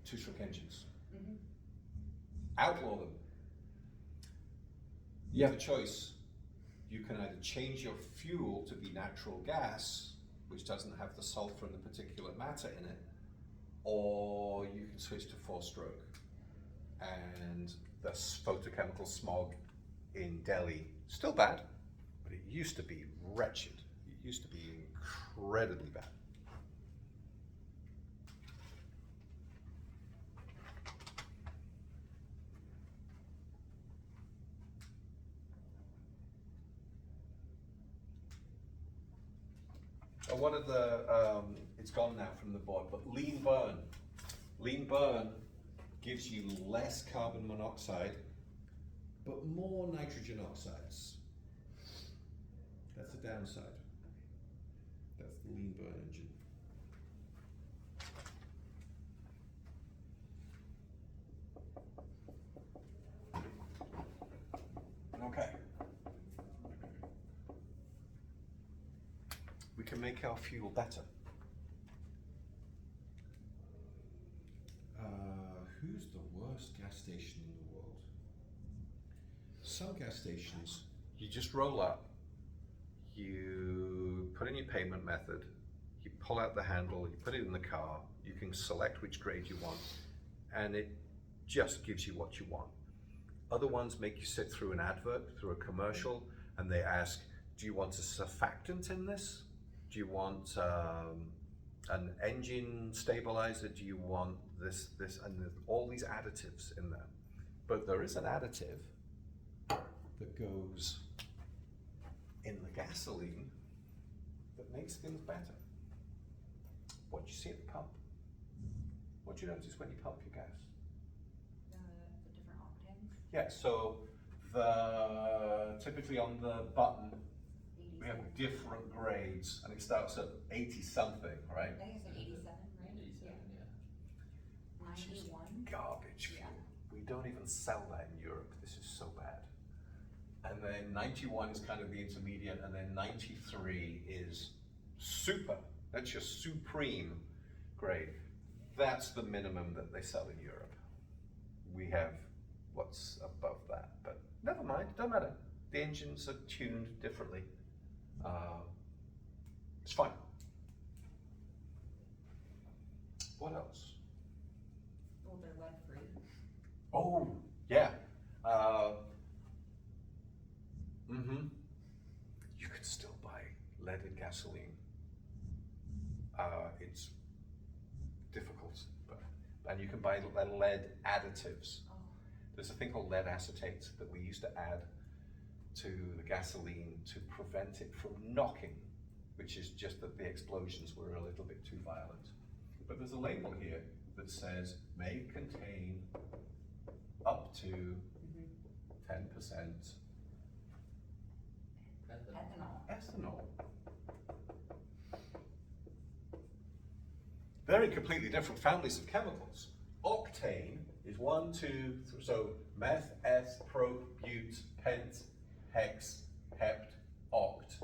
Two-stroke engines. Outlaw them. You have a choice. You can either change your fuel to be natural gas, which doesn't have the sulfur and the particulate matter in it, or you can switch to four-stroke. And the photochemical smog in Delhi, still bad, but it used to be wretched. It used to be incredibly bad. One of the, it's gone now from the board, but lean burn. Lean burn gives you less carbon monoxide, but more nitrogen oxides. That's the downside. That's the lean burn engine. Okay. We can make our fuel better. Who's the worst gas station in the world? Some gas stations, you just roll up, you put in your payment method, you pull out the handle, you put it in the car, you can select which grade you want, and it just gives you what you want. Other ones make you sit through an advert, through a commercial, and they ask, do you want a surfactant in this? Do you want an engine stabilizer? Do you want this, and there's all these additives in there. But there is an additive that goes in the gasoline that makes things better. What do you see at the pump? What do you notice when you pump your gas? The different octanes. Yeah, so typically on the button, we have different grades, and it starts at 80 something, right? I think it's an 87, right? 87, yeah. Which is 91. garbage fuel. We don't even sell that in Europe. This is so bad. And then 91 is kind of the intermediate, and then 93 is super. That's your supreme grade. That's the minimum that they sell in Europe. We have what's above that, but never mind, don't matter. The engines are tuned differently. It's fine. What else? Well, they're lead free. Oh, yeah. You can still buy leaded gasoline. It's difficult, and you can buy lead additives. Oh. There's a thing called lead acetate that we used to add to the gasoline to prevent it from knocking, which is just that the explosions were a little bit too violent. But there's a label here that says may contain up to 10% ethanol. Very completely different families of chemicals. Octane is 1, 2, 3, so meth, eth, prop, bute, pent, hex, hept, oct.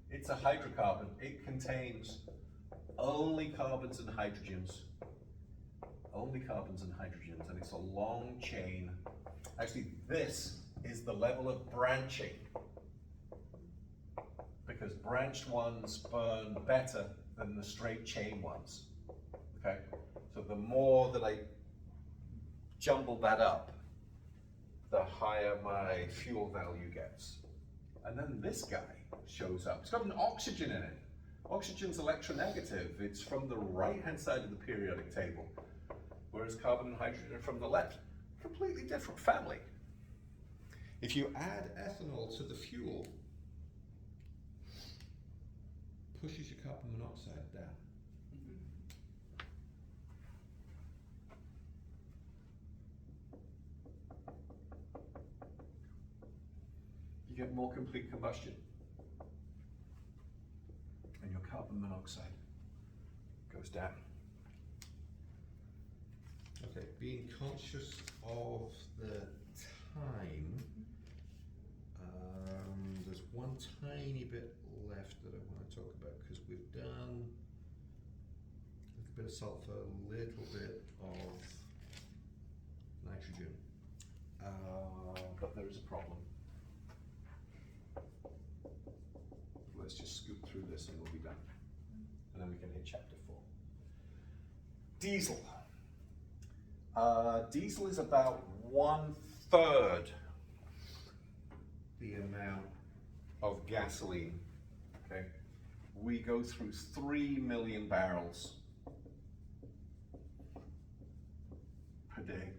It's a hydrocarbon. It contains only carbons and hydrogens. Only carbons and hydrogens, and it's a long chain. Actually, this is the level of branching because branched ones burn better than the straight chain ones. Okay, so the more that I jumble that up, the higher my fuel value gets. And then this guy shows up. It's got an oxygen in it. Oxygen's electronegative. It's from the right-hand side of the periodic table, whereas carbon and hydrogen are from the left. Completely different family. If you add ethanol to the fuel, pushes your carbon monoxide down. You get more complete combustion. And your carbon monoxide goes down. Okay, being conscious of the time, there's one tiny bit left that I want to talk about because we've done a little bit of sulfur, a little bit of nitrogen. But there is a problem. Let's just scoop through this and we'll be done. And then we can hit chapter 4. Diesel. Diesel is about 1/3 the amount of gasoline. Okay, we go through 3 million barrels per day.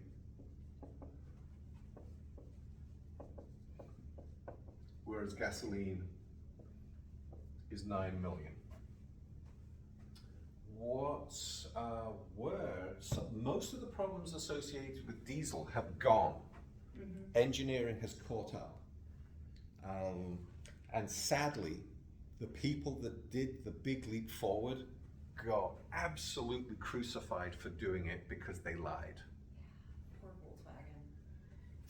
Whereas gasoline is 9 million. Most of the problems associated with diesel have gone. Engineering has caught up. And sadly, the people that did the big leap forward got absolutely crucified for doing it because they lied.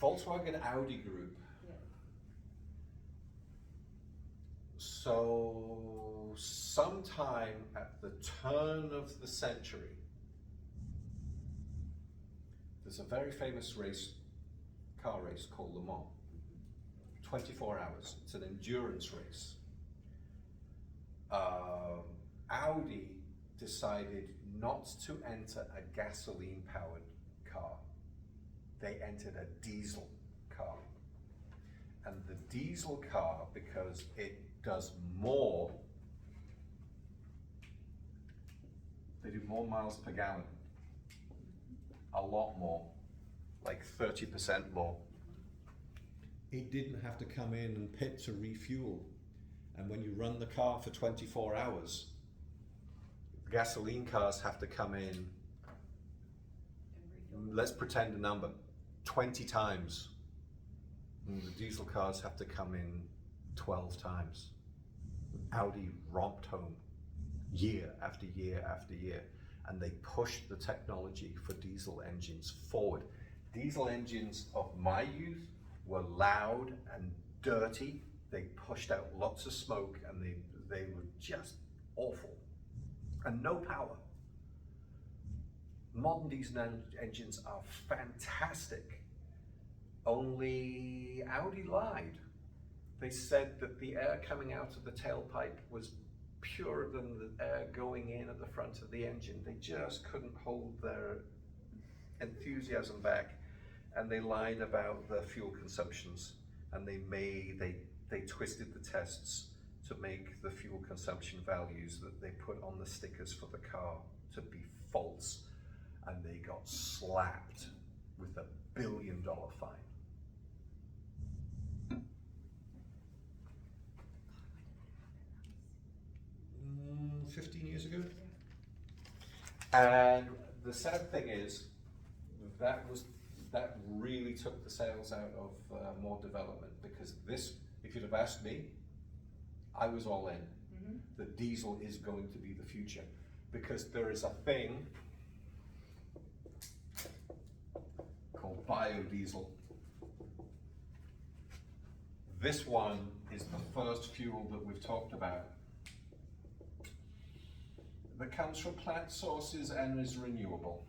Poor Volkswagen. Volkswagen Audi group. Yeah. So sometime at the turn of the century, there's a very famous car race called Le Mans. 24 hours. It's an endurance race. Audi decided not to enter a gasoline-powered car. They entered a diesel car. And the diesel car, because it does more, they do more miles per gallon. A lot more, like 30% more. It didn't have to come in and pit to refuel. And when you run the car for 24 hours, Gasoline cars have to come in, let's pretend a number, 20 times. And the diesel cars have to come in 12 times. Audi romped home year after year after year, and they pushed the technology for diesel engines forward. Diesel engines of my youth were loud and dirty. They pushed out lots of smoke, and they were just awful. And no power. Modern diesel engines are fantastic. Only Audi lied. They said that the air coming out of the tailpipe was purer than the air going in at the front of the engine. They just couldn't hold their enthusiasm back, and they lied about the fuel consumptions, and they twisted the tests to make the fuel consumption values that they put on the stickers for the car to be false, and they got slapped with $1 billion fine. 15 years ago? And the sad thing is, that really took the sales out of more development, because this, if you'd have asked me, I was all in. The diesel is going to be the future, because there is a thing called biodiesel. This one is the first fuel that we've talked about that comes from plant sources and is renewable.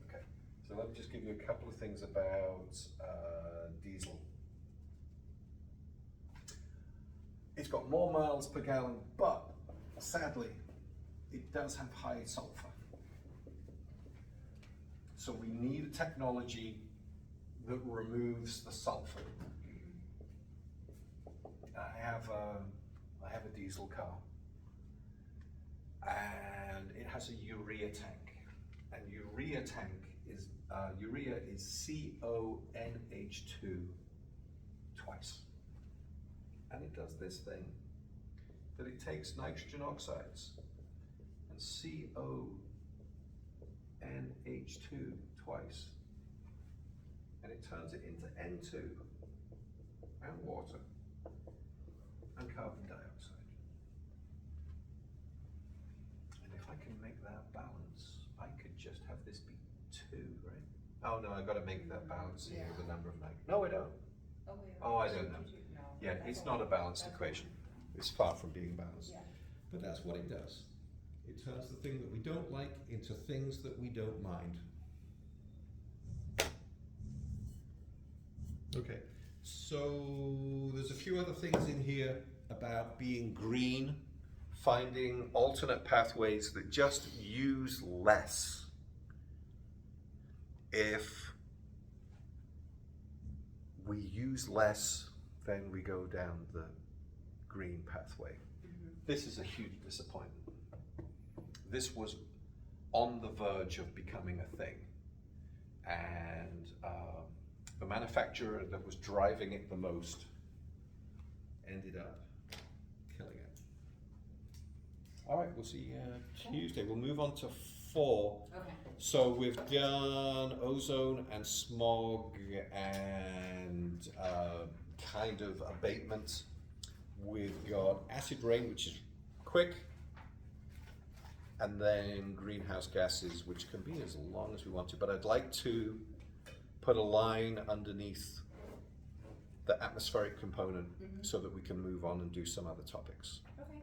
Okay, so let me just give you a couple of things about diesel. it's got more miles per gallon, but sadly, it does have high sulfur. So we need a technology that removes the sulfur. I have a diesel car, and it has a urea tank, and urea is CONH2 twice, and it does this thing that it takes nitrogen oxides and CONH2 twice, and it turns it into N2 and water and carbon dioxide. And if I can make that balance, I could just have this be 2, right? Oh no, I've got to make that balance here with the number of nitrogen. No, I don't. Oh, wait. Oh, I don't know. No. Yeah, it's not a balanced equation. It's far from being balanced. Yeah. But that's what it does. It turns the thing that we don't like into things that we don't mind. Okay, so there's a few other things in here about being green, Finding alternate pathways that just use less. If we use less, then we go down the green pathway. This is a huge disappointment. This was on the verge of becoming a thing, and the manufacturer that was driving it the most ended up killing it. All right, we'll see you Tuesday. We'll move on to 4. Okay. So we've done ozone and smog and kind of abatement. We've got acid rain, which is quick, and then greenhouse gases, which can be as long as we want to. But I'd like to put a line underneath the atmospheric component so that we can move on and do some other topics. Okay.